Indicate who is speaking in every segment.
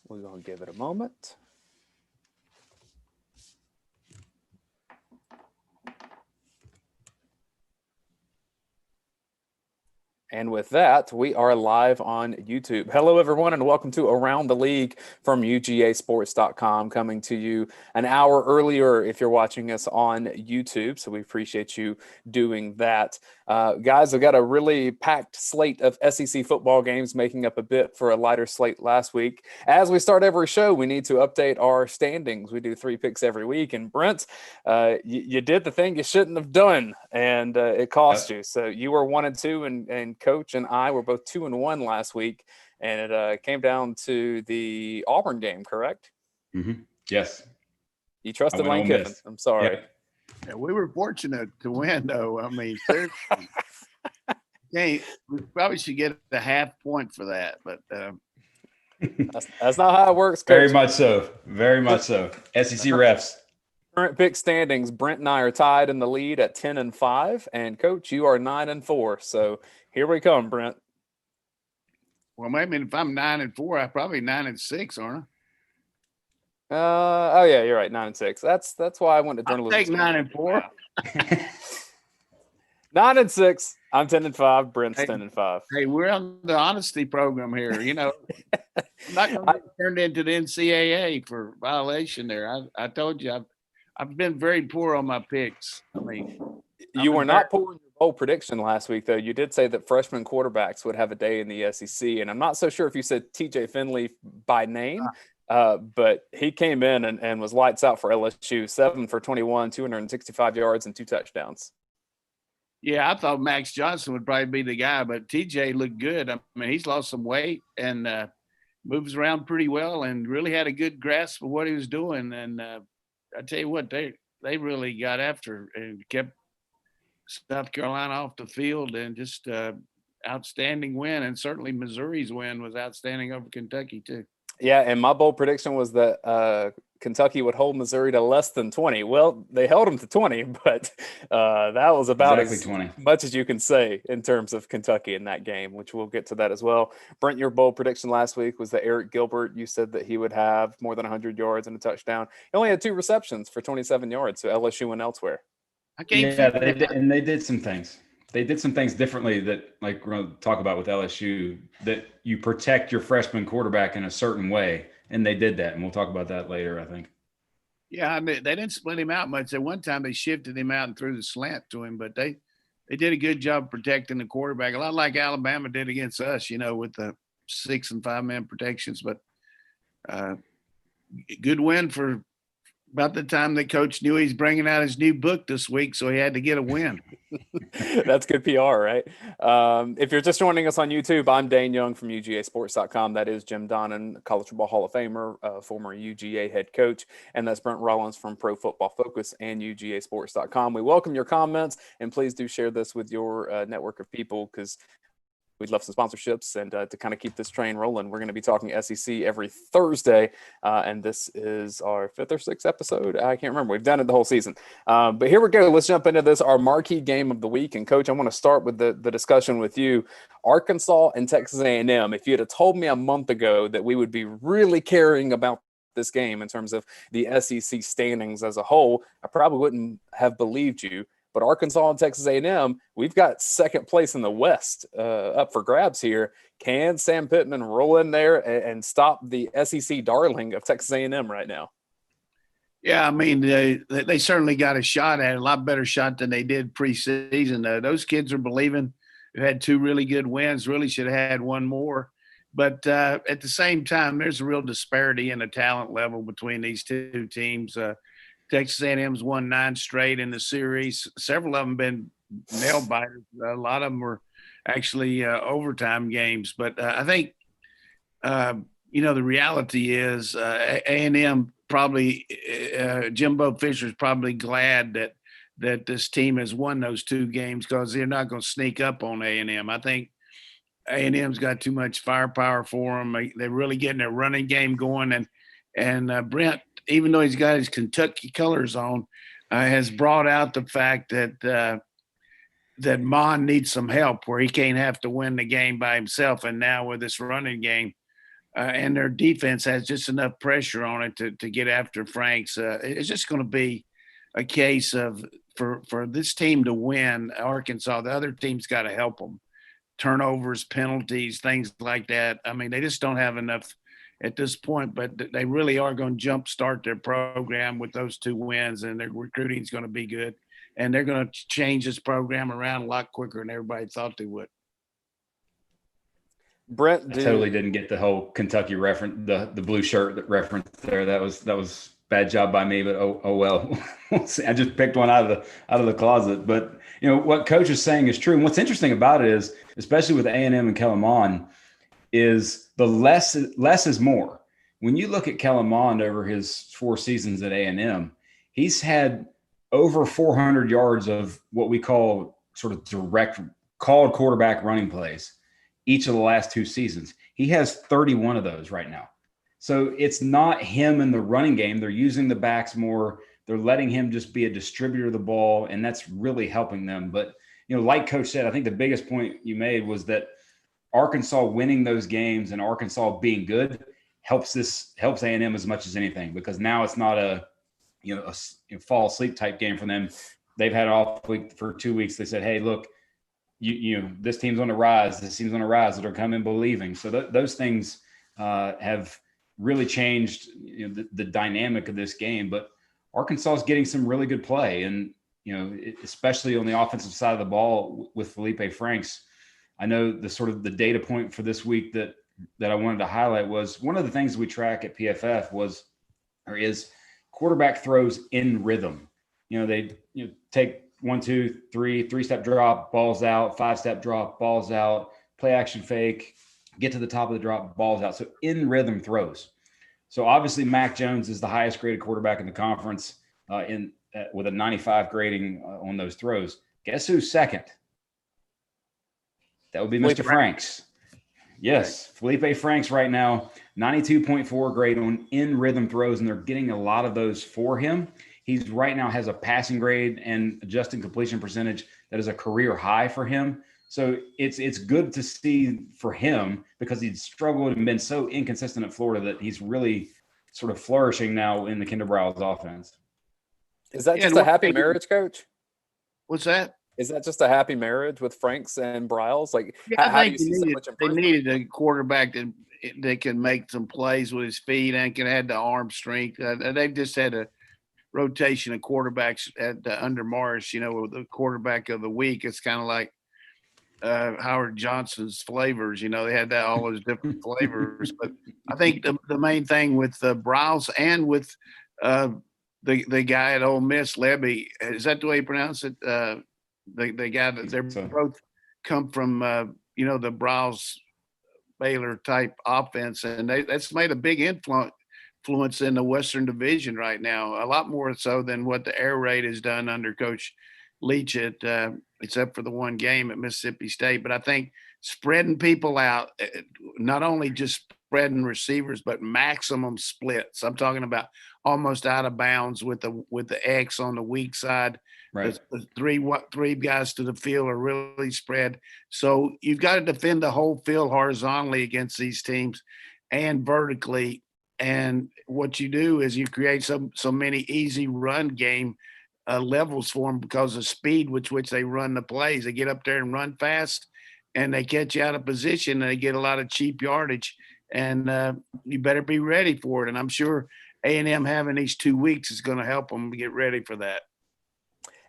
Speaker 1: We're going to give it a moment. And with that, we are live on YouTube. Hello, everyone, and welcome to Around the League from UGAsports.com, coming to you an hour earlier if you're watching us on YouTube. So we appreciate you doing that. Guys, we've got a really packed slate of SEC football games, making up a bit for a lighter slate last week. As we start every show, we need to update our standings. We do 3 picks every week. And Brent, you did the thing you shouldn't have done, and it cost you. So you were 1-2, and Coach and I were both 2-1 last week, and it came down to the Auburn game, correct?
Speaker 2: Mm-hmm. Yes.
Speaker 1: You trusted Lane Kiffin. I'm sorry.
Speaker 3: Yeah, we were fortunate to win, though. I mean, seriously. We probably should get a half point for that, but
Speaker 1: that's not how it works, Coach.
Speaker 2: Very much so. Very much so. SEC refs.
Speaker 1: Current pick standings, Brent and I are tied in the lead at 10-5, and Coach, you are 9-4. So here we come, Brent.
Speaker 3: Well, maybe if I'm 9-4, I'm probably 9-6, aren't I?
Speaker 1: Oh yeah, you're right, 9-6. That's why I went to journalism.
Speaker 3: I'll take 9-4.
Speaker 1: 9-6. I'm 10-5. Brent's 10-5.
Speaker 3: Hey, we're on the honesty program here. You know, I'm not going to be turned into the NCAA for violation there. I told you I've been very poor on my picks. I mean,
Speaker 1: you were not poor in your bowl prediction last week, though. You did say that freshman quarterbacks would have a day in the SEC, and I'm not so sure if you said TJ Finley by name, but he came in and was lights out for LSU, 7 for 21, 265 yards, and 2 touchdowns.
Speaker 3: Yeah, I thought Max Johnson would probably be the guy, but TJ looked good. I mean, he's lost some weight and moves around pretty well and really had a good grasp of what he was doing. And I tell you what, they really got after and kept South Carolina off the field, and just outstanding win. And certainly Missouri's win was outstanding over Kentucky too.
Speaker 1: Yeah, and my bold prediction was that Kentucky would hold Missouri to less than 20. Well, they held them to 20, but that was about
Speaker 2: exactly
Speaker 1: as much as you can say in terms of Kentucky in that game, which we'll get to that as well. Brent, your bold prediction last week was that Eric Gilbert, you said that he would have more than 100 yards and a touchdown. He only had 2 receptions for 27 yards, so LSU went elsewhere.
Speaker 2: They did some things. They did some things differently that, like, we're going to talk about with LSU, that you protect your freshman quarterback in a certain way, and they did that, and we'll talk about that later, I think.
Speaker 3: Yeah, I mean, they didn't split him out much. At one time, they shifted him out and threw the slant to him, but they did a good job protecting the quarterback, a lot like Alabama did against us, you know, with the 6- and 5-man protections. But good win for about the time that Coach knew he's bringing out his new book this week, so he had to get a win.
Speaker 1: That's good PR, right? If you're just joining us on YouTube, I'm Dayne Young from UGAsports.com. That is Jim Donnan, College Football Hall of Famer, former UGA head coach, and that's Brent Rollins from Pro Football Focus and UGAsports.com. We welcome your comments, and please do share this with your network of people, because we'd love some sponsorships, and to kind of keep this train rolling, we're going to be talking SEC every Thursday, and this is our 5th or 6th episode. I can't remember. We've done it the whole season. But here we go. Let's jump into this, our marquee game of the week. And, Coach, I want to start with the discussion with you. Arkansas and Texas A&M. If you had told me a month ago that we would be really caring about this game in terms of the SEC standings as a whole, I probably wouldn't have believed you. But Arkansas and Texas A&M, we've got second place in the West up for grabs here. Can Sam Pittman roll in there and stop the SEC darling of Texas A&M right now?
Speaker 3: Yeah, I mean, they certainly got a shot at it, a lot better shot than they did preseason. Those kids are believing. They've had 2 really good wins, really should have had 1 more. But at the same time, there's a real disparity in the talent level between these 2 teams. Texas A&M's won 9 straight in the series. Several of them been nail biters. A lot of them were actually overtime games. But I think, you know, the reality is A&M probably Jimbo Fisher's probably glad that this team has won those 2 games, because they're not going to sneak up on A&M. I think A&M's got too much firepower for them. They're really getting their running game going. And Brent, even though he's got his Kentucky colors on, has brought out the fact that Mon needs some help, where he can't have to win the game by himself. And now with this running game, and their defense has just enough pressure on it to get after Franks. It's just going to be a case of for this team to win Arkansas, the other team's got to help them. Turnovers, penalties, things like that. I mean, they just don't have enough at this point, but they really are going to jumpstart their program with those 2 wins, and their recruiting is going to be good. And they're going to change this program around a lot quicker than everybody thought they would.
Speaker 1: Brent,
Speaker 2: I totally didn't get the whole Kentucky reference, the blue shirt reference there. That was bad job by me, but oh well. I just picked one out of the closet. But you know what Coach is saying is true. And what's interesting about it is, especially with A&M and Kellen Mond, is the less is more. When you look at Kellen Mond over his 4 seasons at A&M, he's had over 400 yards of what we call sort of direct called quarterback running plays each of the last 2 seasons. He has 31 of those right now. So it's not him in the running game. They're using the backs more. They're letting him just be a distributor of the ball, and that's really helping them. But, you know, like Coach said, I think the biggest point you made was that Arkansas winning those games and Arkansas being good helps A&M as much as anything, because now it's not a fall asleep type game for them. They've had an off week for 2 weeks. They said, hey, look, you know, this team's on the rise. This team's on the rise. They're coming believing. So those things have really changed, you know, the dynamic of this game. But Arkansas is getting some really good play, and you know, especially on the offensive side of the ball with Felipe Franks. I know the sort of the data point for this week that I wanted to highlight was one of the things we track at PFF is quarterback throws in rhythm. You know, they take 1, 2, 3, 3-step drop, balls out, 5-step drop, balls out, play action fake, get to the top of the drop, balls out. So in rhythm throws. So obviously Mac Jones is the highest graded quarterback in the conference with a 95 grading on those throws. Guess who's second? That would be Mr. Franks. Yes, Felipe Franks right now, 92.4 grade on in rhythm throws, and they're getting a lot of those for him. He's right now has a passing grade and adjusted completion percentage that is a career high for him. So it's good to see for him, because he'd struggled and been so inconsistent at Florida that he's really sort of flourishing now in the Kinder Browse offense.
Speaker 1: Is that just a happy marriage, Coach?
Speaker 3: What's that?
Speaker 1: Is that just a happy marriage with Franks and Briles? Like,
Speaker 3: yeah,
Speaker 1: how do you see so much improvement?
Speaker 3: They needed a quarterback that can make some plays with his feet and can add the arm strength. They've just had a rotation of quarterbacks under Morris. You know, the quarterback of the week. It's kind of like Howard Johnson's flavors. You know, they had all those different flavors. But I think the main thing with Briles and with the guy at Ole Miss, Levy, is that the way you pronounce it? The guy that they're both come from, the Briles Baylor type offense, and that's made a big influence in the Western Division right now, a lot more so than what the air raid has done under Coach Leach except for the one game at Mississippi State. But I think spreading people out, not only just spreading receivers, but maximum splits. I'm talking about almost out of bounds with the X on the weak side.
Speaker 2: Right.
Speaker 3: The three guys to the field are really spread. So you've got to defend the whole field horizontally against these teams and vertically. And what you do is you create so many easy run game levels for them because of speed with which they run the plays. They get up there and run fast, and they catch you out of position, and they get a lot of cheap yardage. And you better be ready for it. And I'm sure A&M having these 2 weeks is going to help them get ready for that.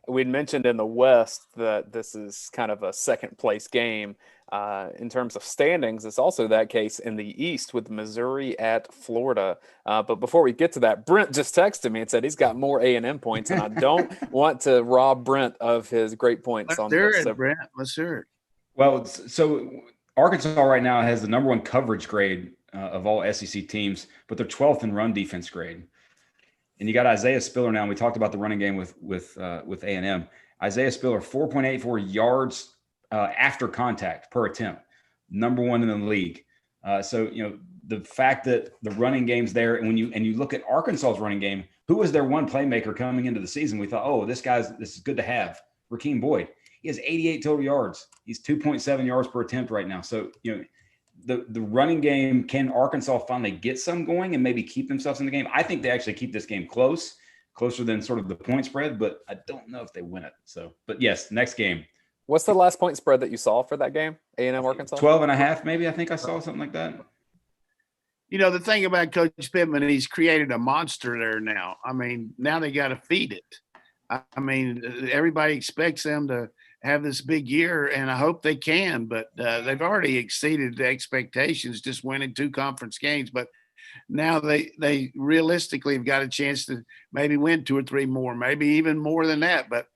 Speaker 1: We'd mentioned in the West that this is kind of a second place game. In terms of standings, it's also that case in the East with Missouri at Florida. But before we get to that, Brent just texted me and said he's got more A&M points, and I don't want to rob Brent of his great points on this.
Speaker 3: Brent. Let's hear it.
Speaker 2: Well, so Arkansas right now has the number 1 coverage grade of all SEC teams, but they're 12th in run defense grade. And you got Isaiah Spiller now. And we talked about the running game with A&M. Isaiah Spiller, 4.84 yards after contact per attempt, number 1 in the league. So the fact that the running game's there, and when you look at Arkansas's running game, who was their one playmaker coming into the season? We thought, oh, this is good to have. Rakeem Boyd. He has 88 total yards. He's 2.7 yards per attempt right now. So the running game, can Arkansas finally get some going and maybe keep themselves in the game? I think they actually keep this game closer than sort of the point spread, but I don't know if they win it. So, but yes, next game.
Speaker 1: What's the last point spread that you saw for that game? A&M Arkansas?
Speaker 2: 12.5, maybe. I think I saw something like that.
Speaker 3: You know, the thing about Coach Pittman, he's created a monster there now. I mean, now they got to feed it. I mean, everybody expects them to have this big year, and I hope they can, but they've already exceeded the expectations, just winning 2 conference games. But now they realistically have got a chance to maybe win 2 or 3 more, maybe even more than that. But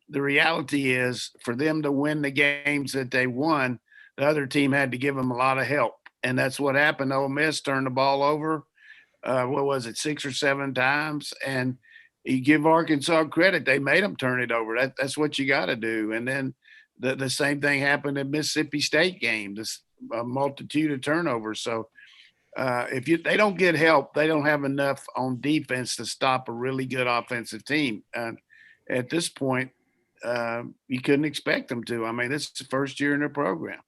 Speaker 3: the reality is, for them to win the games that they won, the other team had to give them a lot of help. And that's what happened. Ole Miss turned the ball over, 6 or 7 times? And you give Arkansas credit. They made them turn it over. That's what you got to do. And then the same thing happened at Mississippi State game, a multitude of turnovers. So if they don't get help, they don't have enough on defense to stop a really good offensive team. And at this point, you couldn't expect them to. I mean, this is the first year in their program.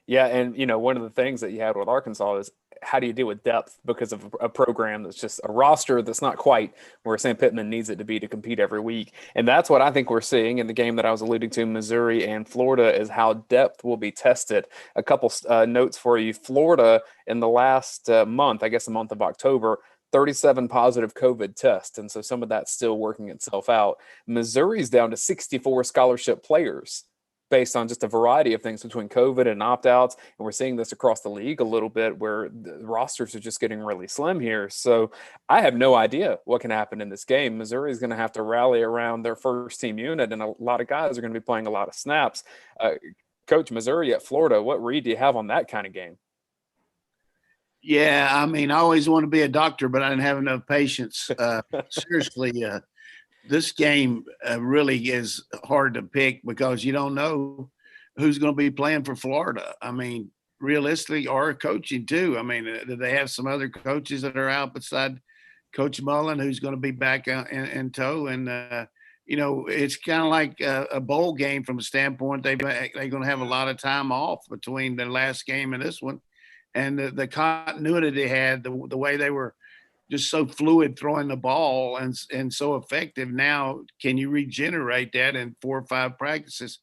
Speaker 1: Yeah, and one of the things that you had with Arkansas is, how do you deal with depth because of a program that's just a roster that's not quite where Sam Pittman needs it to be to compete every week. And that's what I think we're seeing in the game that I was alluding to, Missouri and Florida, is how depth will be tested. A couple notes for you. Florida in the last month, I guess the month of October, 37 positive COVID tests. And so some of that's still working itself out. Missouri's down to 64 scholarship players based on just a variety of things between COVID and opt-outs. And we're seeing this across the league a little bit, where the rosters are just getting really slim here. So I have no idea what can happen in this game. Missouri is going to have to rally around their first team unit, and a lot of guys are going to be playing a lot of snaps. Coach, Missouri at Florida, what read do you have on that kind of game?
Speaker 3: Yeah, I mean, I always want to be a doctor, but I didn't have enough patience. Seriously, this game really is hard to pick because you don't know who's going to be playing for Florida. I mean, realistically, or coaching too. I mean, do they have some other coaches that are out beside Coach Mullen, who's going to be back in tow? And, it's kind of like a bowl game from a standpoint. They're going to have a lot of time off between the last game and this one. And the continuity they had, the way they were just so fluid throwing the ball and so effective. Now, can you regenerate that in 4 or 5 practices?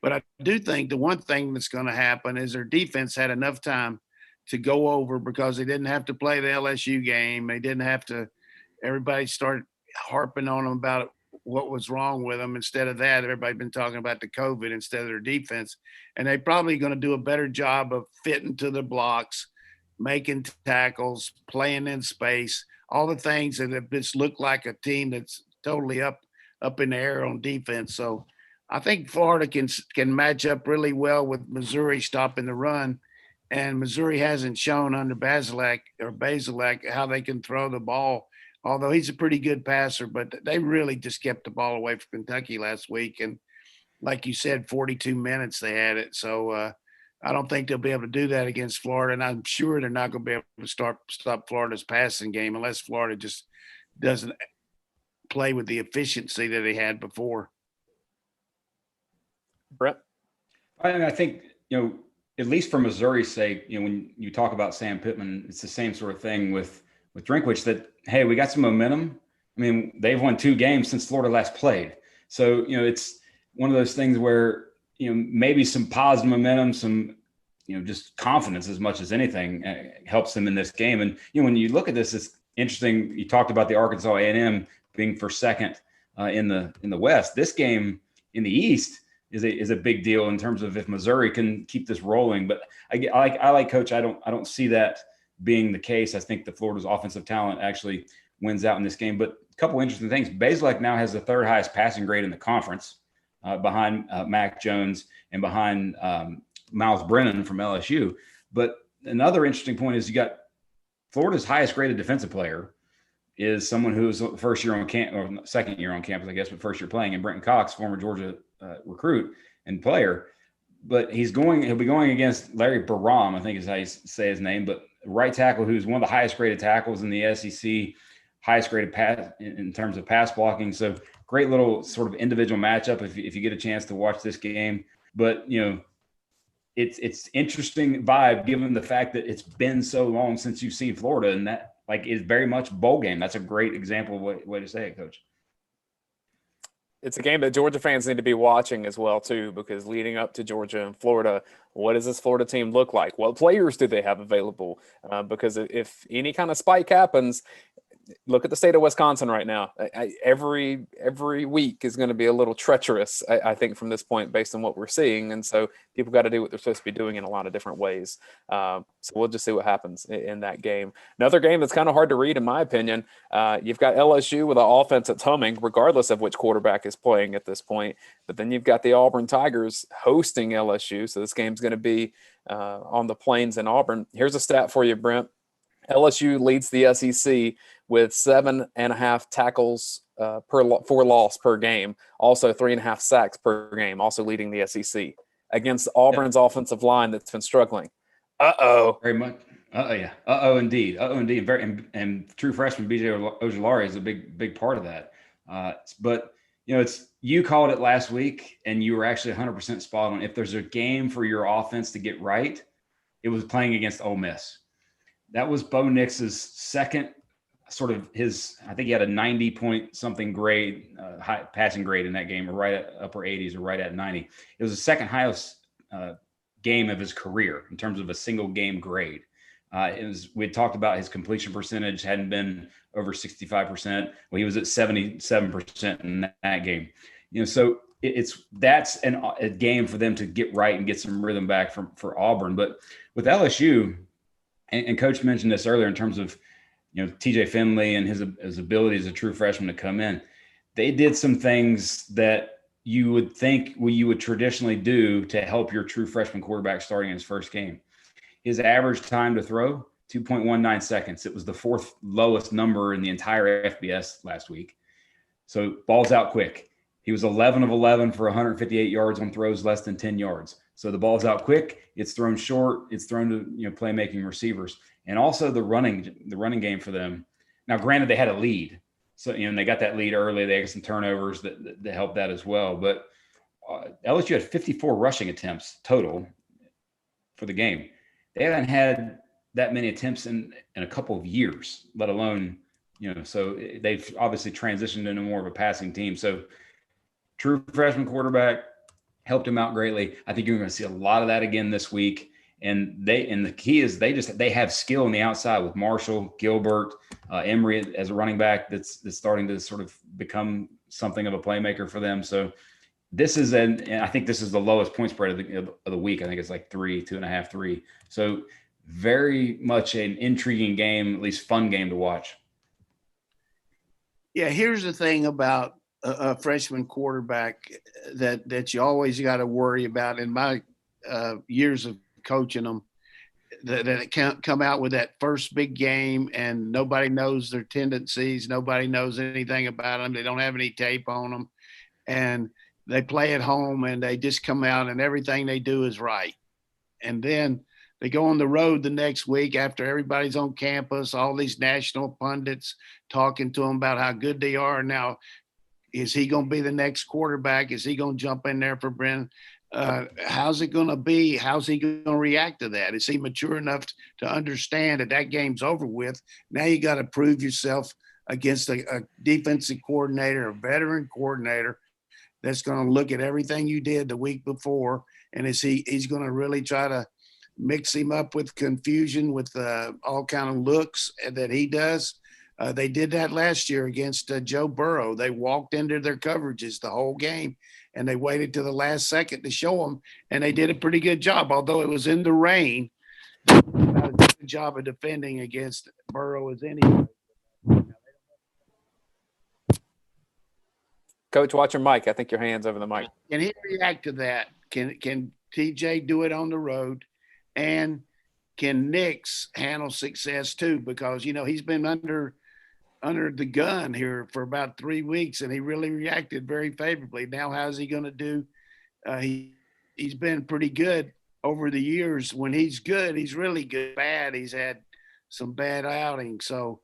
Speaker 3: But I do think the one thing that's going to happen is their defense had enough time to go over, because they didn't have to play the LSU game. They didn't have to – everybody started harping on them about what was wrong with them. Instead of that, everybody been talking about the COVID instead of their defense. And they're probably going to do a better job of fitting to the blocks, making tackles, playing in space, all the things that have just looked like a team that's totally up in the air on defense. So I think Florida can match up really well with Missouri stopping the run. And Missouri hasn't shown under Basilak how they can throw the ball, although he's a pretty good passer. But they really just kept the ball away from Kentucky last week. And like you said, 42 minutes they had it. So I don't think they'll be able to do that against Florida. And I'm sure they're not going to be able to stop Florida's passing game unless Florida just doesn't play with the efficiency that they had before.
Speaker 1: Brett?
Speaker 2: I think, at least for Missouri's sake, when you talk about Sam Pittman, it's the same sort of thing with Drinkwitz, that, hey, we got some momentum. I mean, they've won 2 games since Florida last played. So, it's one of those things where, maybe some positive momentum, some, just confidence as much as anything helps them in this game. And, when you look at this, it's interesting. You talked about the Arkansas A&M being for second in the West. This game in the East is a big deal in terms of if Missouri can keep this rolling. But I like Coach. I don't see that being the case. I think the Florida's offensive talent actually wins out in this game. But a couple interesting things. Basilak now has the 3rd highest passing grade in the conference, behind Mac Jones and behind Miles Brennan from LSU. But another interesting point is you got Florida's highest graded defensive player is someone who's first year on camp, or second year on campus, I guess, but first year playing, and Brenton Cox, former Georgia recruit and player. But he'll be going against Larry Barram, I think is how you say his name, but right tackle, who's one of the highest graded tackles in the SEC, highest graded pass in terms of pass blocking. So great little sort of individual matchup if you get a chance to watch this game. But, it's interesting vibe given the fact that it's been so long since you've seen Florida, and that like is very much bowl game. That's a great example of way to say it, Coach.
Speaker 1: It's a game that Georgia fans need to be watching as well, too, because leading up to Georgia and Florida, what does this Florida team look like? What players do they have available? Because if any kind of spike happens, look at the state of Wisconsin right now. Every week is going to be a little treacherous, I think, from this point, based on what we're seeing. And so people got to do what they're supposed to be doing in a lot of different ways. So we'll just see what happens in that game. Another game that's kind of hard to read, in my opinion. You've got LSU with an offense that's humming, regardless of which quarterback is playing at this point. But then you've got the Auburn Tigers hosting LSU. So this game's going to be on the Plains in Auburn. Here's a stat for you, Brent. LSU leads the SEC with 7.5 tackles for loss per game, also 3.5 sacks per game, also leading the SEC against Auburn's offensive line that's been struggling.
Speaker 2: Very much. Indeed. Indeed. And true freshman BJ Ojulari is a big part of that. But you called it last week, and you were actually 100% spot on. If there's a game for your offense to get right, it was playing against Ole Miss. That was Bo Nix's second I think he had a 90 point something grade, high passing grade in that game, or right at upper 80s or right at 90. It was the second highest game of his career in terms of a single game grade. We had talked about his completion percentage hadn't been over 65%. Well, he was at 77% in that game. So that's a game for them to get right and get some rhythm back for Auburn. But with LSU, and Coach mentioned this earlier in terms of TJ Finley and his ability as a true freshman to come in. They did some things that you would think you would traditionally do to help your true freshman quarterback starting in his first game. His average time to throw, 2.19 seconds. It was the fourth lowest number in the entire FBS last week. So ball's out quick. He was 11 of 11 for 158 yards on throws less than 10 yards. So the ball's out quick. It's thrown short. It's thrown to playmaking receivers, and also the running game for them. Now, granted, they had a lead, so and they got that lead early. They got some turnovers that helped that as well. But LSU had 54 rushing attempts total for the game. They haven't had that many attempts in a couple of years, let alone So they've obviously transitioned into more of a passing team. So true freshman quarterback. Helped him out greatly. I think you're going to see a lot of that again this week. And the key is they have skill on the outside with Marshall, Gilbert, Emory as a running back that's starting to sort of become something of a playmaker for them. So and I think this is the lowest point spread of the week. I think it's like 2.5, 3. So very much an intriguing game, at least fun game to watch.
Speaker 3: Yeah, here's the thing about a freshman quarterback that you always got to worry about. In my years of coaching them, that it can't come out with that first big game and nobody knows their tendencies. Nobody knows anything about them. They don't have any tape on them, and they play at home and they just come out and everything they do is right. And then they go on the road the next week after everybody's on campus, all these national pundits talking to them about how good they are. Now, is he going to be the next quarterback? Is he going to jump in there for Brennan? How's it going to be? How's he going to react to that? Is he mature enough to understand that game's over with? Now you got to prove yourself against a defensive coordinator, a veteran coordinator that's going to look at everything you did the week before. And he's going to really try to mix him up with confusion with all kind of looks that he does. They did that last year against Joe Burrow. They walked into their coverages the whole game, and they waited to the last second to show them, and they did a pretty good job. Although it was in the rain, they did a good job of defending against Burrow as anybody.
Speaker 1: Coach, watch your mic. I think your hand's over the mic.
Speaker 3: Can he react to that? Can TJ do it on the road? And can Nix handle success too? Because, he's been under the gun here for about 3 weeks, and he really reacted very favorably. Now, how's he going to do? He's been pretty good over the years. When he's good, he's really good. Bad, he's had some bad outings. So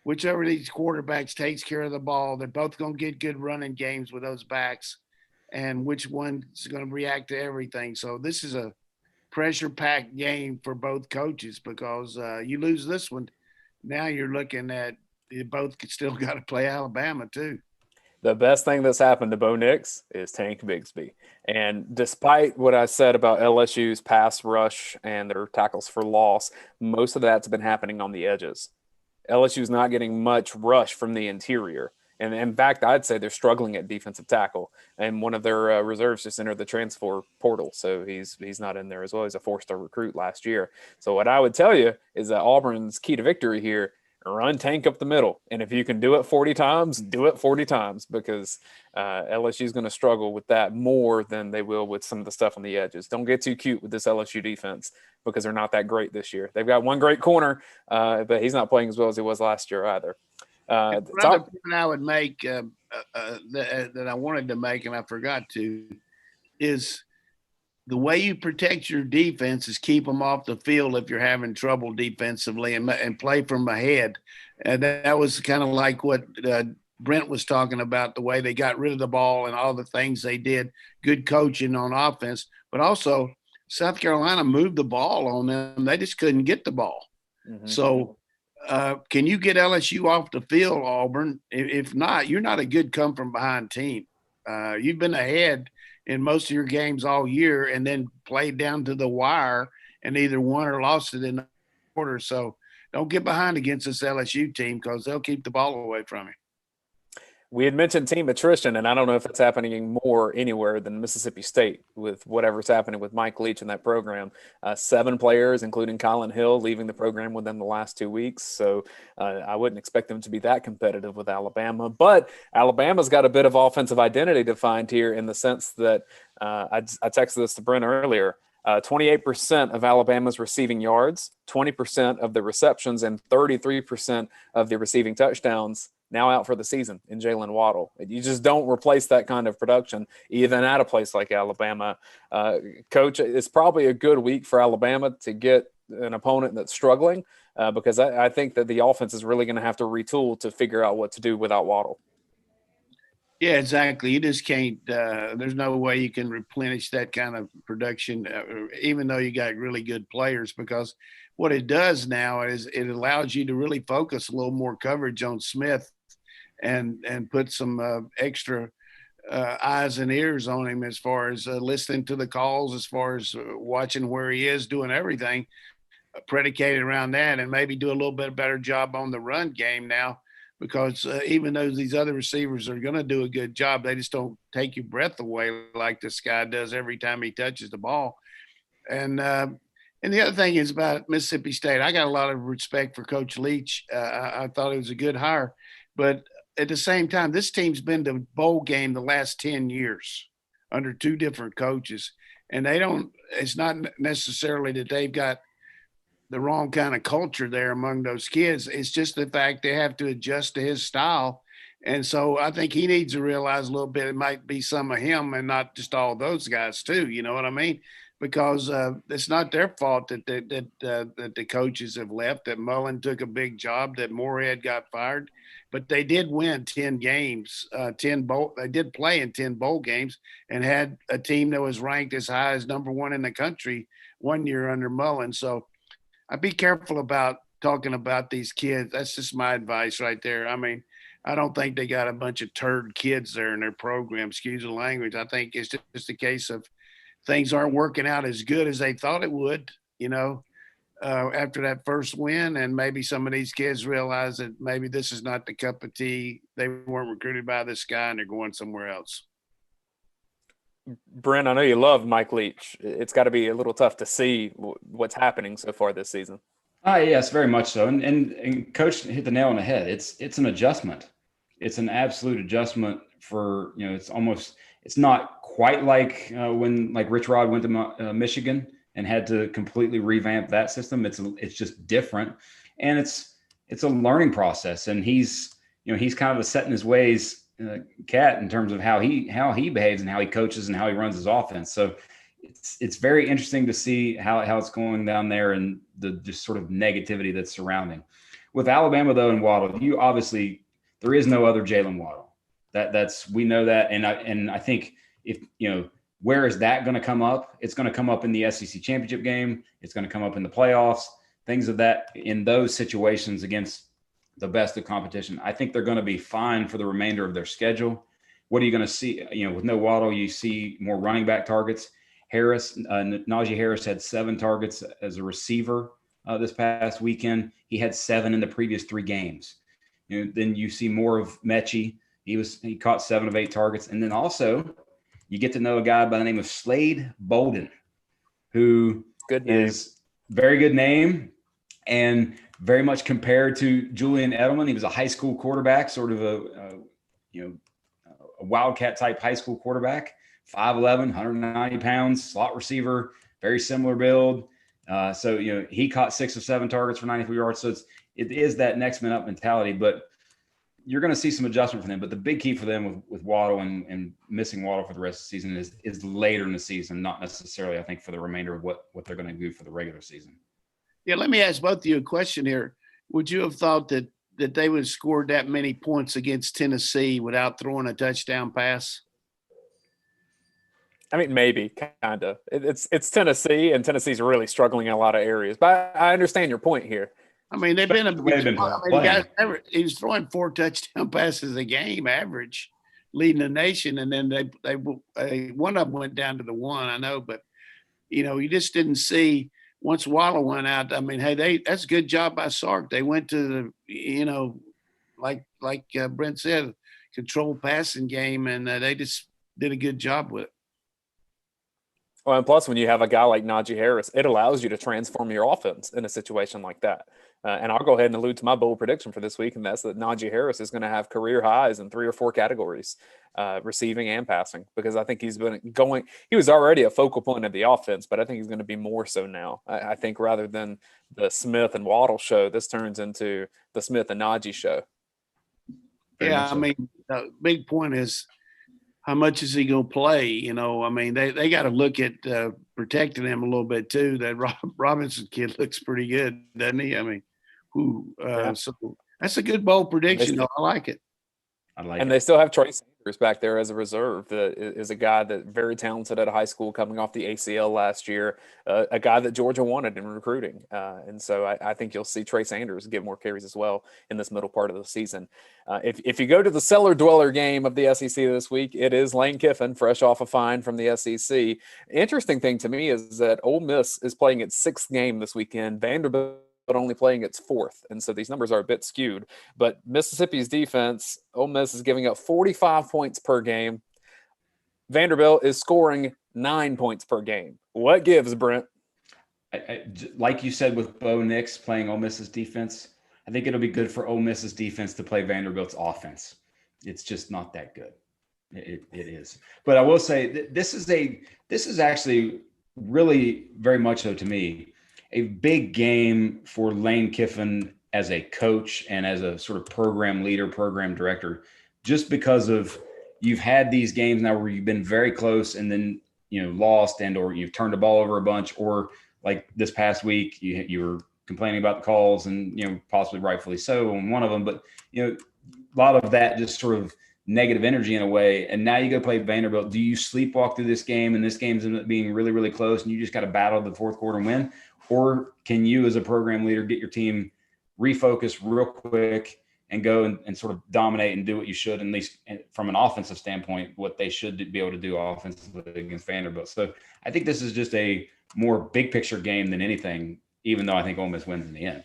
Speaker 3: whichever of these quarterbacks takes care of the ball, they're both going to get good running games with those backs, and which one's going to react to everything. So this is a pressure-packed game for both coaches because you lose this one, now you're looking at you both still got to play Alabama too.
Speaker 1: The best thing that's happened to Bo Nix is Tank Bigsby. And despite what I said about LSU's pass rush and their tackles for loss, most of that's been happening on the edges. LSU's not getting much rush from the interior. And in fact, I'd say they're struggling at defensive tackle. And one of their reserves just entered the transfer portal, so he's not in there as well. He's a four-star recruit last year. So what I would tell you is that Auburn's key to victory here: run Tank up the middle. And if you can do it 40 times, do it 40 times, because LSU is going to struggle with that more than they will with some of the stuff on the edges. Don't get too cute with this LSU defense because they're not that great this year. They've got one great corner, but he's not playing as well as he was last year either.
Speaker 3: Another point I would make that I wanted to make and I forgot to is the way you protect your defense is keep them off the field if you're having trouble defensively and play from ahead. And that was kind of like what Brent was talking about, the way they got rid of the ball and all the things they did. Good coaching on offense, but also South Carolina moved the ball on them. They just couldn't get the ball. Mm-hmm. So can you get LSU off the field, Auburn? If not, you're not a good come from behind team. You've been ahead in most of your games all year and then played down to the wire and either won or lost it in the quarter. So don't get behind against this LSU team because they'll keep the ball away from you.
Speaker 1: We had mentioned team attrition, and I don't know if it's happening more anywhere than Mississippi State with whatever's happening with Mike Leach in that program. 7 players, including Colin Hill, leaving the program within the last 2 weeks. So I wouldn't expect them to be that competitive with Alabama. But Alabama's got a bit of offensive identity defined here in the sense that I texted this to Brent earlier. 28% of Alabama's receiving yards, 20% of the receptions, and 33% of the receiving touchdowns now out for the season in Jalen Waddle. You just don't replace that kind of production, even at a place like Alabama. Coach, it's probably a good week for Alabama to get an opponent that's struggling because I think that the offense is really going to have to retool to figure out what to do without Waddle.
Speaker 3: Yeah, exactly. You just can't there's no way you can replenish that kind of production, even though you got really good players, because what it does now is it allows you to really focus a little more coverage on Smith and put some extra eyes and ears on him as far as listening to the calls, as far as watching where he is, doing everything predicated around that, and maybe do a little bit better job on the run game now. Because even though these other receivers are going to do a good job, they just don't take your breath away like this guy does every time he touches the ball. And the other thing is about Mississippi State. I got a lot of respect for Coach Leach. I thought it was a good hire. But at the same time, this team's been to bowl game the last 10 years under 2 different coaches. And it's not necessarily that they've got the wrong kind of culture there among those kids. It's just the fact they have to adjust to his style. And so I think he needs to realize a little bit it might be some of him and not just all those guys too. You know what I mean? Because it's not their fault that the coaches have left, that Mullen took a big job, that Moorhead got fired. But they did win 10 games, they did play in 10 bowl games and had a team that was ranked as high as number 1 in the country one year under Mullen. So I'd be careful about talking about these kids. That's just my advice right there. I mean, I don't think they got a bunch of turd kids there in their program, excuse the language. I think it's just a case of things aren't working out as good as they thought it would, after that first win. And maybe some of these kids realize that maybe this is not the cup of tea. They weren't recruited by this guy and they're going somewhere else.
Speaker 1: Brent, I know you love Mike Leach. It's got to be a little tough to see what's happening so far this season.
Speaker 2: Yes, very much so. And Coach hit the nail on the head. It's an adjustment. It's an absolute adjustment for, it's not quite like when Rich Rod went to Michigan and had to completely revamp that system. It's just different. And it's a learning process. And he's kind of a set in his ways cat in terms of how he behaves and how he coaches and how he runs his offense. So it's very interesting to see how it's going down there and the just sort of negativity that's surrounding. With Alabama though and Waddle, there is no other Jalen Waddle. We know that, and I think if Where is that going to come up? It's going to come up in the SEC championship game. It's going to come up in the playoffs, things of that in those situations against the best of competition. I think they're going to be fine for the remainder of their schedule. What are you going to see? With no Waddle, you see more running back targets. Najee Harris had 7 targets as a receiver this past weekend. He had 7 in the previous 3 games. Then you see more of Mechie. He caught 7 of 8 targets. And then also you get to know a guy by the name of Slade Bolden, who is very good name and very much compared to Julian Edelman. He was a high school quarterback, sort of a Wildcat type high school quarterback, 5'11", 190 pounds, slot receiver, very similar build. So he caught 6 of 7 targets for 93 yards. So it is that next man up mentality, but you're going to see some adjustment for them. But the big key for them with Waddle and missing Waddle for the rest of the season is later in the season, not necessarily, I think, for the remainder of what they're going to do for the regular season.
Speaker 3: Yeah, let me ask both of you a question here. Would you have thought that they would have scored that many points against Tennessee without throwing a touchdown pass?
Speaker 1: I mean, maybe, kind of. It's Tennessee, and Tennessee's really struggling in a lot of areas. But I understand your point here.
Speaker 3: I mean, they've been he was throwing 4 touchdown passes a game average, leading the nation, and then they one of them went down to the 1. I know, but you just didn't see once Waddle went out. I mean, hey, that's a good job by Sark. They went to the like Brent said, controlled passing game, and they just did a good job with it.
Speaker 1: Well, and plus, when you have a guy like Najee Harris, it allows you to transform your offense in a situation like that. And I'll go ahead and allude to my bold prediction for this week, and that's that Najee Harris is going to have career highs in 3 or 4 categories, receiving and passing, because I think he's been going – he was already a focal point of the offense, but I think he's going to be more so now. I think rather than the Smith and Waddle show, this turns into the Smith and Najee show.
Speaker 3: Yeah, I mean, the big point is – how much is he going to play? I mean, they got to look at protecting him a little bit too. That Robinson kid looks pretty good, doesn't he? I mean, so that's a good bold prediction. I like it.
Speaker 1: They still have Trey Sanders back there as a reserve. That is a guy that very talented at high school, coming off the ACL last year. A guy that Georgia wanted in recruiting, and so I think you'll see Trey Sanders get more carries as well in this middle part of the season. If you go to the cellar dweller game of the SEC this week, it is Lane Kiffin, fresh off a fine from the SEC. Interesting thing to me is that Ole Miss is playing its 6th game this weekend. Vanderbilt only playing its 4th. And so these numbers are a bit skewed. But Mississippi's defense, Ole Miss is giving up 45 points per game. Vanderbilt is scoring 9 points per game. What gives, Brent?
Speaker 2: Like you said with Bo Nix playing Ole Miss's defense, I think it'll be good for Ole Miss's defense to play Vanderbilt's offense. It's just not that good. It is. But I will say this is actually really very much so to me a big game for Lane Kiffin as a coach and as a sort of program leader, program director, just because of you've had these games now where you've been very close and then, lost or you've turned the ball over a bunch, or like this past week, you were complaining about the calls and, possibly rightfully so on one of them, but, a lot of that just sort of negative energy in a way. And now you go play Vanderbilt. Do you sleepwalk through this game and this game's ended up being really, really close and you just got to battle the 4th quarter and win? Or can you as a program leader get your team refocused real quick and go and sort of dominate and do what you should, at least from an offensive standpoint, what they should be able to do offensively against Vanderbilt. So I think this is just a more big picture game than anything, even though I think Ole Miss wins in the end.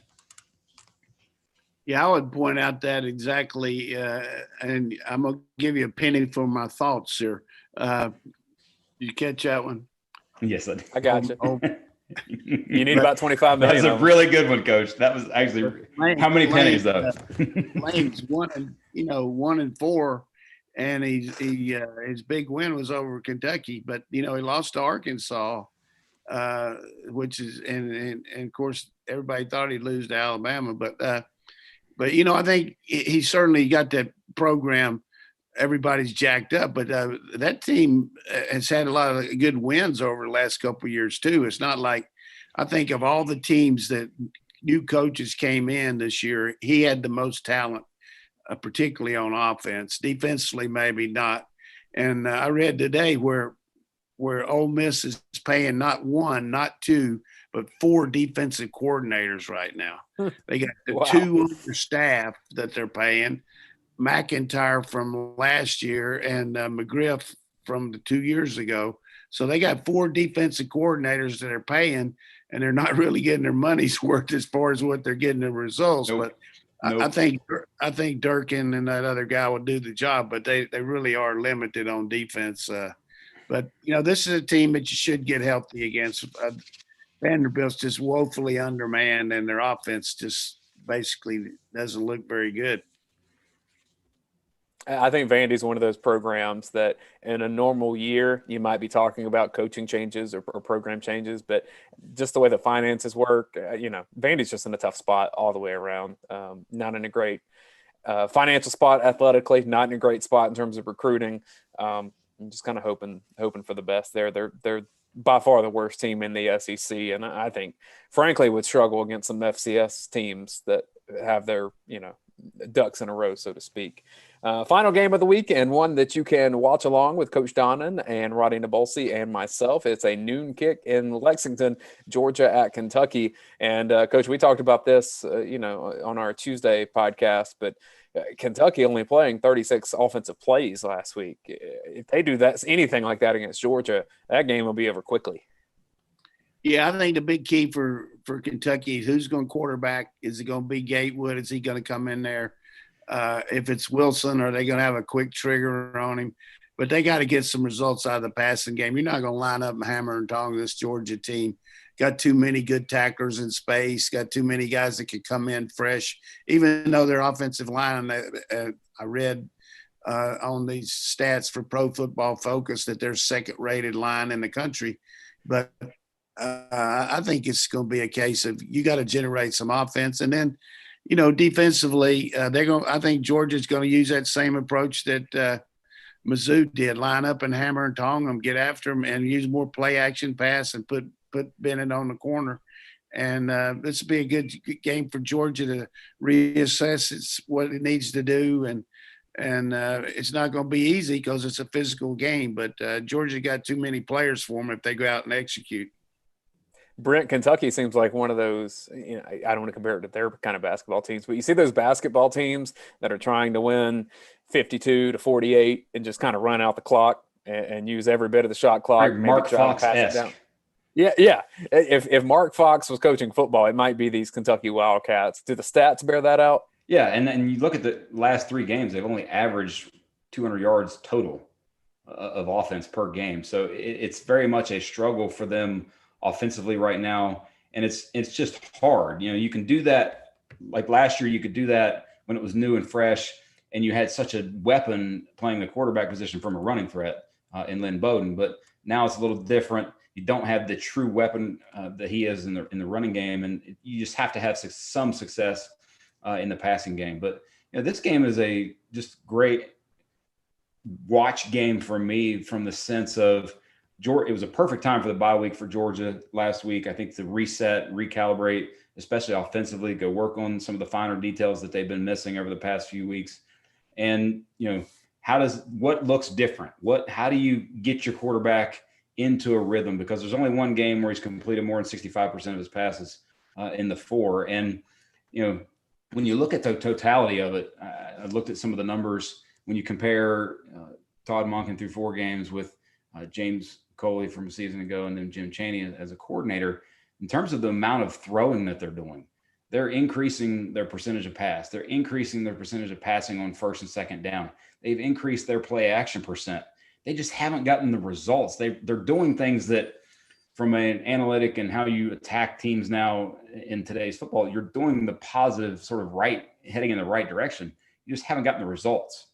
Speaker 3: Yeah, I would point out that exactly, and I'm going to give you a penny for my thoughts here. Did you catch that one?
Speaker 2: Yes,
Speaker 1: I got you. You need about 25 million.
Speaker 2: That's a really good one, Coach. That was actually how many pennies though?
Speaker 3: Lane's 1-4, and his big win was over Kentucky, but he lost to Arkansas, which is and of course everybody thought he'd lose to Alabama, but I think he certainly got that program. Everybody's jacked up, but that team has had a lot of good wins over the last couple of years too. It's not like I think of all the teams that new coaches came in this year, he had the most talent, particularly on offense. Defensively, maybe not. And I read today where where Ole Miss is paying not one, not two, but 4 defensive coordinators right now. They got the
Speaker 1: Wow.
Speaker 3: 2 on their staff that they're paying, McIntyre from last year and McGriff from the 2 years ago. So they got 4 defensive coordinators that are paying, and they're not really getting their money's worth as far as what they're getting the results.
Speaker 2: Nope.
Speaker 3: But
Speaker 2: Nope.
Speaker 3: I think Durkin and that other guy will do the job, but they really are limited on defense. But this is a team that you should get healthy against. Vanderbilt's just woefully undermanned, and their offense just basically doesn't look very good.
Speaker 1: I think Vandy's one of those programs that in a normal year, you might be talking about coaching changes or program changes, but just the way the finances work, Vandy's just in a tough spot all the way around. Not in a great financial spot athletically, not in a great spot in terms of recruiting. I'm just kind of hoping for the best there. They're by far the worst team in the SEC, and I think, frankly, would struggle against some FCS teams that have their ducks in a row, so to speak. Final game of the week, and one that you can watch along with Coach Donnan and Roddy Nabolsi and myself. It's a noon kick in Lexington, Georgia at Kentucky. And Coach, we talked about this, on our Tuesday podcast, but Kentucky only playing 36 offensive plays last week. If they do anything like that against Georgia, that game will be over quickly.
Speaker 3: Yeah, I think the big key for Kentucky is who's going to quarterback. Is it going to be Gatewood? Is he going to come in there? If it's Wilson, are they going to have a quick trigger on him? But they got to get some results out of the passing game. You're not going to line up and hammer and tong this Georgia team. Got too many good tacklers in space. Got too many guys that could come in fresh. Even though their offensive line, I read on these stats for Pro Football Focus that they're second-rated line in the country. But I think it's going to be a case of you got to generate some offense, and then, defensively, I think Georgia's going to use that same approach that Mizzou did: line up and hammer and tong them, get after them, and use more play action pass and put Bennett on the corner. And this will be a good game for Georgia to reassess what it needs to do, and it's not going to be easy because it's a physical game. But Georgia got too many players for them if they go out and execute.
Speaker 1: Brent, Kentucky seems like one of those, I don't want to compare it to their kind of basketball teams, but you see those basketball teams that are trying to win 52-48 and just kind of run out the clock and use every bit of the shot clock.
Speaker 2: Maybe Mark Fox-esque.
Speaker 1: Yeah. If Mark Fox was coaching football, it might be these Kentucky Wildcats. Do the stats bear that out?
Speaker 2: Yeah, and then you look at the last 3 games, they've only averaged 200 yards total of offense per game. So it's very much a struggle for them offensively right now, and it's just hard. You can do that like last year. You could do that when it was new and fresh, and you had such a weapon playing the quarterback position from a running threat in Lynn Bowden. But now it's a little different. You don't have the true weapon that he is in the running game, and you just have to have some success in the passing game. But this game is a just great watch game for me, from the sense of it was a perfect time for the bye week for Georgia last week. I think to reset, recalibrate, especially offensively, go work on some of the finer details that they've been missing over the past few weeks. And, what looks different? How do you get your quarterback into a rhythm? Because there's only one game where he's completed more than 65% of his passes in the 4. And, when you look at the totality of it, I looked at some of the numbers. When you compare Todd Monken through 4 games with James Coley from a season ago, and then Jim Chaney as a coordinator, in terms of the amount of throwing that they're doing, they're increasing their percentage of pass. They're increasing their percentage of passing on first and second down. They've increased their play action percent. They just haven't gotten the results. They're doing things that, from an analytic and how you attack teams now in today's football, you're doing the positive sort of heading in the right direction. You just haven't gotten the results.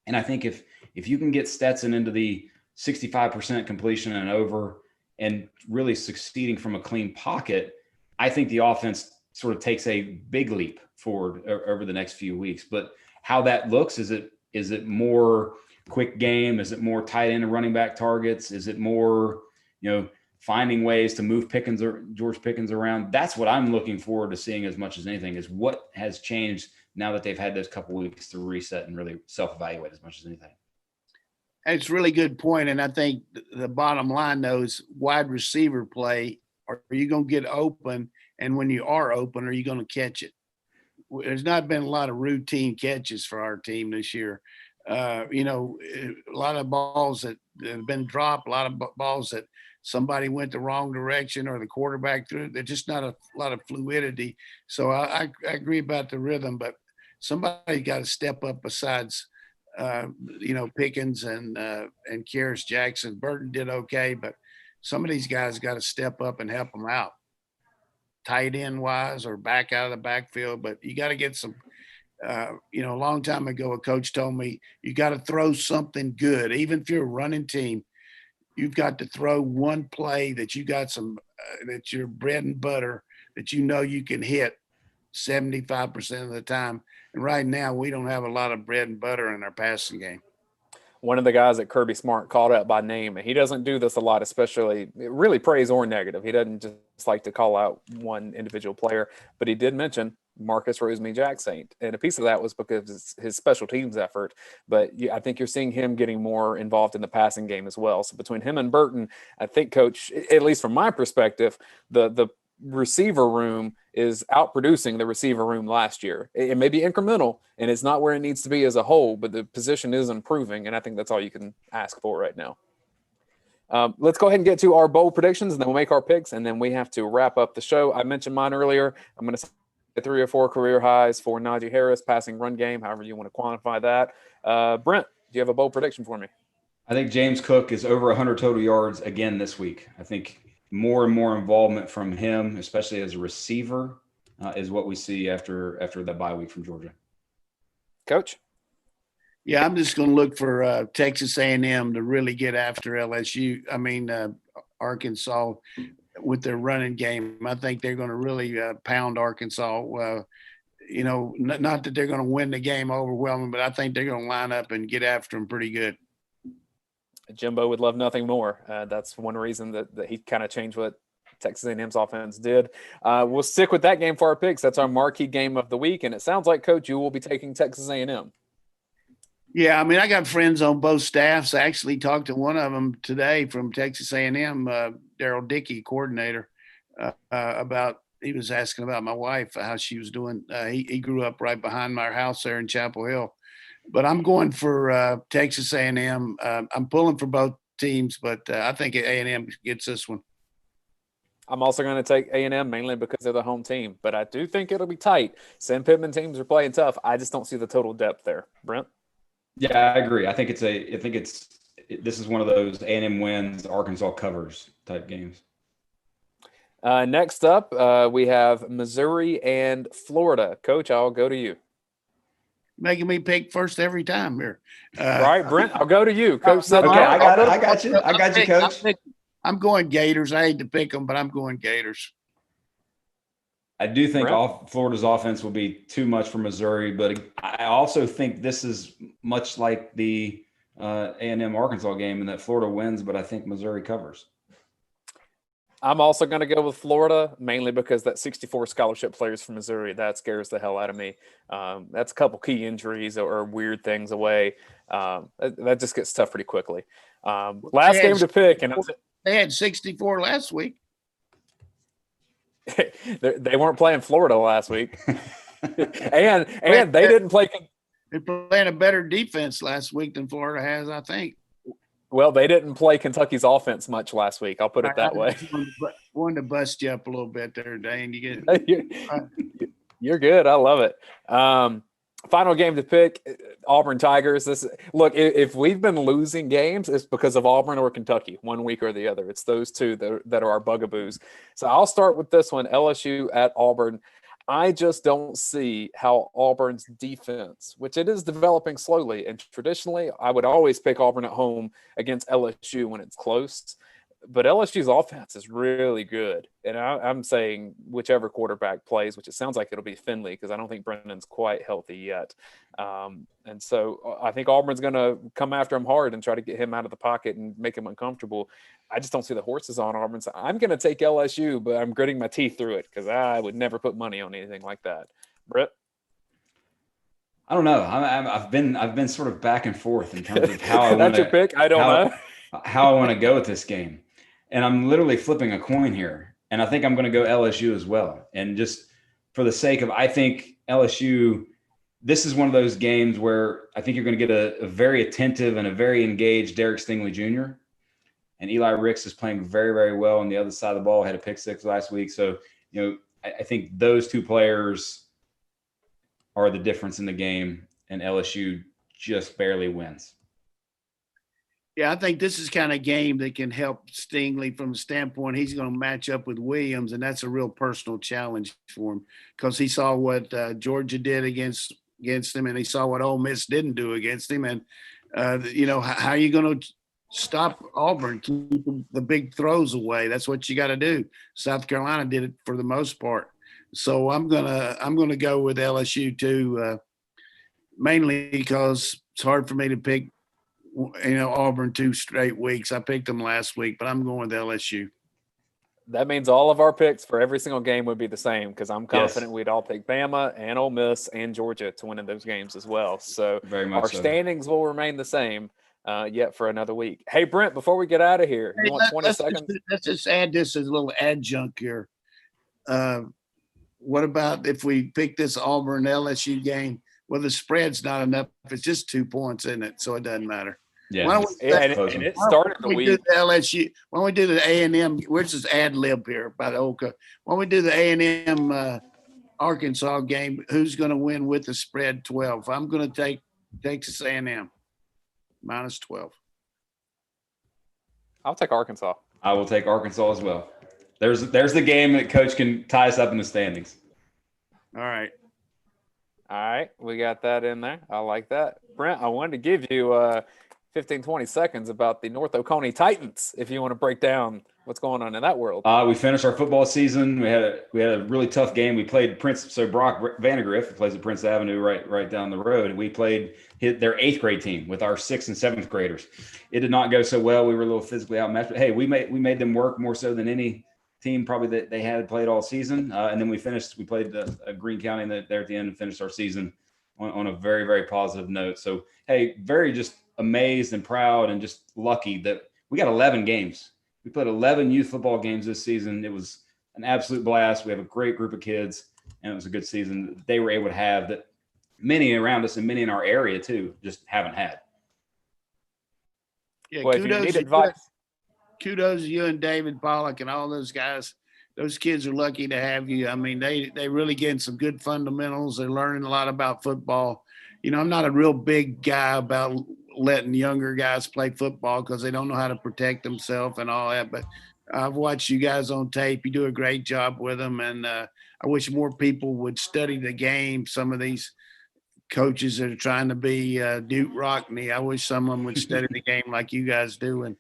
Speaker 2: And I think if you can get Stetson into the 65% completion and over, and really succeeding from a clean pocket, I think the offense sort of takes a big leap forward over the next few weeks. But how that looks, is it more quick game? Is it more tight end and running back targets? Is it more, finding ways to move George Pickens around? That's what I'm looking forward to seeing as much as anything, is what has changed now that they've had those couple weeks to reset and really self-evaluate as much as anything.
Speaker 3: It's a really good point, and I think the bottom line though is wide receiver play. Are you going to get open? And when you are open, are you going to catch it? There's not been a lot of routine catches for our team this year. A lot of balls that have been dropped, a lot of balls that somebody went the wrong direction or the quarterback threw. There's just not a lot of fluidity. So I agree about the rhythm, but somebody got to step up besides Pickens and Kyrus Jackson. Burton did okay, but some of these guys got to step up and help them out, tight end wise or back out of the backfield. But you got to get some. A long time ago, a coach told me you got to throw something good, even if you're a running team. You've got to throw one play that you got some that's your bread and butter that you can hit 75% of the time. And right now, we don't have a lot of bread and butter in our passing game.
Speaker 1: One of the guys that Kirby Smart called out by name, and he doesn't do this a lot, especially really praise or negative. He doesn't just like to call out one individual player, but he did mention Marcus Rosemy-Jacksaint. And a piece of that was because it's his special teams effort. But I think you're seeing him getting more involved in the passing game as well. So between him and Burton, I think, Coach, at least from my perspective, the receiver room is outproducing the receiver room last year. It may be incremental and it's not where it needs to be as a whole, but the position is improving. And I think that's all you can ask for right now. Let's go ahead and get to our bowl predictions, and then we'll make our picks, and then we have to wrap up the show. I mentioned mine earlier. I'm going to say 3 or 4 career highs for Najee Harris, passing run game, however you want to quantify that. Brent, do you have a bold prediction for me?
Speaker 2: I think James Cook is over 100 total yards again this week. I think more and more involvement from him, especially as a receiver, is what we see after the bye week from Georgia.
Speaker 1: Coach?
Speaker 3: Yeah, I'm just going to look for Texas A&M to really get after LSU. Arkansas with their running game. I think they're going to really pound Arkansas. Not that they're going to win the game overwhelming, but I think they're going to line up and get after them pretty good.
Speaker 1: Jimbo would love nothing more. That's one reason that he kind of changed what Texas A&M's offense did. We'll stick with that game for our picks. That's our marquee game of the week, and it sounds like, Coach, you will be taking Texas A&M.
Speaker 3: Yeah, I got friends on both staffs. I actually talked to one of them today from Texas A&M, Daryl Dickey, coordinator, he was asking about my wife, how she was doing. He grew up right behind my house there in Chapel Hill. But I'm going for Texas A&M. I'm pulling for both teams, but I think A&M gets this one.
Speaker 1: I'm also going to take A&M mainly because they're the home team, but I do think it'll be tight. Sam Pittman teams are playing tough. I just don't see the total depth there. Brent?
Speaker 2: Yeah, I agree. I think this is one of those A&M wins, Arkansas covers type games.
Speaker 1: Next up, we have Missouri and Florida. Coach, I'll go to you.
Speaker 3: Making me pick first every time here.
Speaker 1: All right, Brent, I'll go to you. Coach said,
Speaker 2: okay, I got you, Coach.
Speaker 3: I'm going Gators. I hate to pick them, but I'm going Gators.
Speaker 2: I do think Florida's offense will be too much for Missouri, but I also think this is much like the A&M Arkansas game in that Florida wins, but I think Missouri covers.
Speaker 1: I'm also going to go with Florida, mainly because that 64 scholarship players from Missouri, that scares the hell out of me. That's a couple key injuries or weird things away. That just gets tough pretty quickly. Last game to pick. And
Speaker 3: they had 64 last week.
Speaker 1: They weren't playing Florida last week. and they didn't play.
Speaker 3: They're playing a better defense last week than Florida has, I think.
Speaker 1: Well, they didn't play Kentucky's offense much last week. I'll put it that way.
Speaker 3: Wanted to bust you up a little bit there, Dayne.
Speaker 1: You're good. I love it. Final game to pick, Auburn Tigers. Look, if we've been losing games, it's because of Auburn or Kentucky, one week or the other. It's those two that are our bugaboos. So I'll start with this one, LSU at Auburn. I just don't see how Auburn's defense, which it is developing slowly, and traditionally I would always pick Auburn at home against LSU when it's close. But LSU's offense is really good. And I'm saying whichever quarterback plays, which it sounds like it'll be Finley because I don't think Brennan's quite healthy yet. And so I think Auburn's going to come after him hard and try to get him out of the pocket and make him uncomfortable. I just don't see the horses on Auburn. So I'm going to take LSU, but I'm gritting my teeth through it because I would never put money on anything like that. Brett?
Speaker 2: I don't know. I've been sort of back and forth in terms of how I want
Speaker 1: That's your pick? I don't know.
Speaker 2: how I want to go with this game. And I'm literally flipping a coin here. And I think I'm going to go LSU as well. And just for the sake of, I think LSU, this is one of those games where I think you're going to get a very attentive and a very engaged Derek Stingley Jr. And Eli Ricks is playing very, very well on the other side of the ball. Had a pick six last week. So, I think those two players are the difference in the game, and LSU just barely wins.
Speaker 3: Yeah, I think this is kind of game that can help Stingley from the standpoint he's going to match up with Williams, and that's a real personal challenge for him because he saw what Georgia did against him, and he saw what Ole Miss didn't do against him. And how are you going to stop Auburn, keep the big throws away? That's what you got to do. South Carolina did it for the most part. So I'm gonna go with LSU too, mainly because it's hard for me to pick, Auburn 2 straight weeks. I picked them last week, but I'm going with LSU.
Speaker 1: That means all of our picks for every single game would be the same because I'm confident we'd all pick Bama and Ole Miss and Georgia to win in those games as well. So our standings will remain the same yet for another week. Hey, Brent, before we get out of here, you want 20 seconds?
Speaker 3: Let's just add this as a little adjunct here. What about if we pick this Auburn LSU game? Well, the spread's not enough. It's just 2 points in it, so it doesn't matter.
Speaker 2: Yeah,
Speaker 1: and it started the week.
Speaker 3: Do the LSU? Why don't we do the A&M? We're just ad lib here by the Oka. Why don't we do the A&M Arkansas game? Who's going to win with the spread 12? I'm going to take Texas A&M minus 12.
Speaker 1: I'll take Arkansas.
Speaker 2: I will take Arkansas as well. There's the game that Coach can tie us up in the standings.
Speaker 3: All right,
Speaker 1: we got that in there. I like that. Brent, I wanted to give you 15, 20 seconds about the North Oconee Titans, if you want to break down what's going on in that world.
Speaker 2: We finished our football season. We had a really tough game. We played Brock Vandegrift, who plays at Prince Avenue right down the road. We played their 8th grade team with our 6th and 7th graders. It did not go so well. We were a little physically outmatched. But hey, we made them work more so than any team probably that they had played all season. And then we played Greene County there at the end and finished our season on a very, very positive note. So, hey, very just amazed and proud and just lucky that we got 11 games. We played 11 youth football games this season. It was an absolute blast. We have a great group of kids, and it was a good season that they were able to have that many around us and many in our area too just haven't had.
Speaker 3: Yeah,
Speaker 1: well, if you need advice.
Speaker 3: Kudos to you and David Pollock and all those guys. Those kids are lucky to have you. I mean, they really getting some good fundamentals. They're learning a lot about football. I'm not a real big guy about letting younger guys play football because they don't know how to protect themselves and all that. But I've watched you guys on tape. You do a great job with them. And I wish more people would study the game. Some of these coaches that are trying to be Duke Rockney, I wish some of them would study the game like you guys do and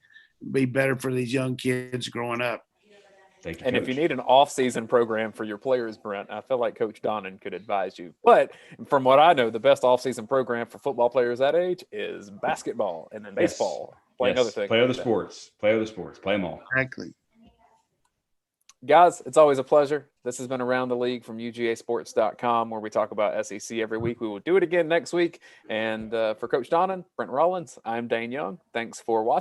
Speaker 3: be better for these young kids growing up.
Speaker 2: Thank you,
Speaker 1: and
Speaker 2: Coach.
Speaker 1: If you need an off-season program for your players, Brent, I feel like Coach Donnan could advise you. But from what I know, the best off-season program for football players that age is basketball and then baseball. Playing other things.
Speaker 2: Play other sports. Play other sports. Play them all.
Speaker 3: Exactly.
Speaker 1: Guys, it's always a pleasure. This has been Around the League from UGAsports.com, where we talk about SEC every week. We will do it again next week. And for Coach Donnan, Brent Rollins, I'm Dayne Young. Thanks for watching.